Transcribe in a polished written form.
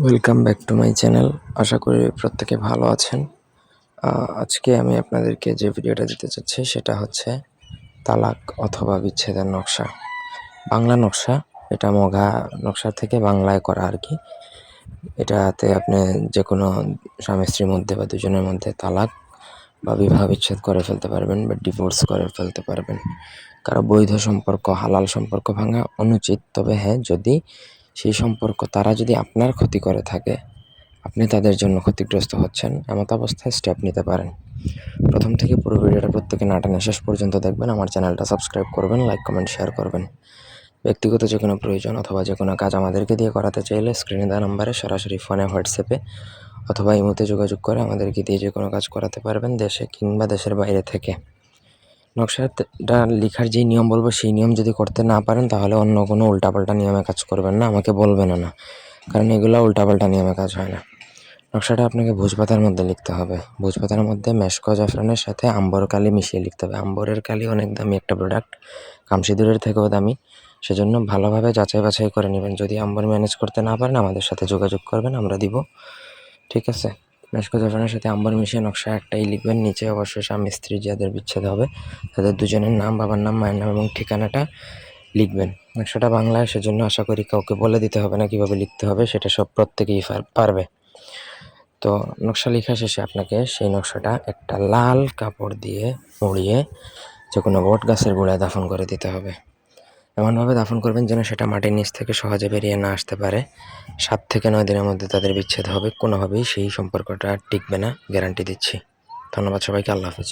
Welcome back to my channel. আশা করি প্রত্যেকে ভালো আছেন। আজকে আমি আপনাদেরকে যে ভিডিওটা দিতে চাচ্ছি সেটা হচ্ছে তালাক অথবা বিচ্ছেদের নকশা। বাংলা নকশা, এটা মঘা নকশা থেকে বাংলায় করা আর কি। এটাতে আপনি যে কোনো স্বামী স্ত্রীর মধ্যে বা দুজনের মধ্যে তালাক বা বিবাহ বিচ্ছেদ করে ফেলতে পারবেন বা ডিভোর্স করে ফেলতে পারবেন। কারো বৈধ সম্পর্ক, হালাল সম্পর্ক ভাঙা অনুচিত, তবে হ্যাঁ, যদি সেই সম্পর্ক তারা যদি আপনার ক্ষতি করে থাকে, আপনি তাদের জন্য ক্ষতিগ্রস্ত হচ্ছেন, এমত অবস্থায় স্টেপ নিতে পারেন। প্রথম থেকে পুরো ভিডিওটা প্রত্যেকে না টেনে শেষ পর্যন্ত দেখবেন। আমার চ্যানেলটা সাবস্ক্রাইব করবেন, লাইক কমেন্ট শেয়ার করবেন। ব্যক্তিগত যে কোনো প্রয়োজন অথবা যে কোনো কাজ আমাদেরকে দিয়ে করাতে চাইলে স্ক্রিনে দেওয়া নাম্বারে সরাসরি ফোনে, হোয়াটসঅ্যাপে অথবা ইমোতে যোগাযোগ করে আমাদেরকে দিয়ে যে কোনো কাজ করাতে পারবেন, দেশে কিংবা দেশের বাইরে থেকে। নকশাটা লেখার যে নিয়ম বলবো সেই নিয়ম যদি করতে না পারেন তাহলে অন্য কোনো উল্টাপাল্টা নিয়মে কাজ করবেন না, আমাকে বলবেন না, কারণ এগুলো উল্টাপাল্টা নিয়মে কাজ হয় না। নকশাটা আপনাকে ভোজপাতার মধ্যে লিখতে হবে। ভোজপাতার মধ্যে মেশক জাফরানের সাথে আম্বর কালি মিশিয়ে লিখতে হবে। আম্বরের কালি অনেক দামি একটা প্রোডাক্ট, কামসিঁদুরের থেকেও দামি। সেজন্য ভালোভাবে যাচাই বাছাই করে নেবেন। যদি আম্বর ম্যানেজ করতে না পারেন আমাদের সাথে যোগাযোগ করবেন, আমরা দিব। ঠিক আছে? মেশক জাফরানের সাথে আম্বর মিশিয়ে নকশা একটাই লিখবেন। নিচে অবশ্যই স্বামী স্ত্রী যাদের বিচ্ছেদ হবে তাদের দুজনের নাম, বাবার নাম, মায়ের নাম এবং ঠিকানাটা লিখবেন। নকশাটা বাংলায়, সেজন্য আশা করি কাউকে বলে দিতে হবে না কীভাবে লিখতে হবে, সেটা সব প্রত্যেকেই পারবে। তো নকশা লেখা শেষে আপনাকে সেই নকশাটা একটা লাল কাপড় দিয়ে মুড়িয়ে যে কোনো বট গাছের গোড়ায় দাফন করে দিতে হবে। এমনভাবে দাফন করবেন যেন সেটা মাটির নিচ থেকে সহজে বেরিয়ে না আসতে পারে। 7 থেকে 9 দিনের মধ্যে তাদের বিচ্ছেদ হবে। কোনোভাবেই সেই সম্পর্কটা টিকবে না, গ্যারান্টি দিচ্ছি। ধন্যবাদ সবাইকে। আল্লাহ হাফেজ।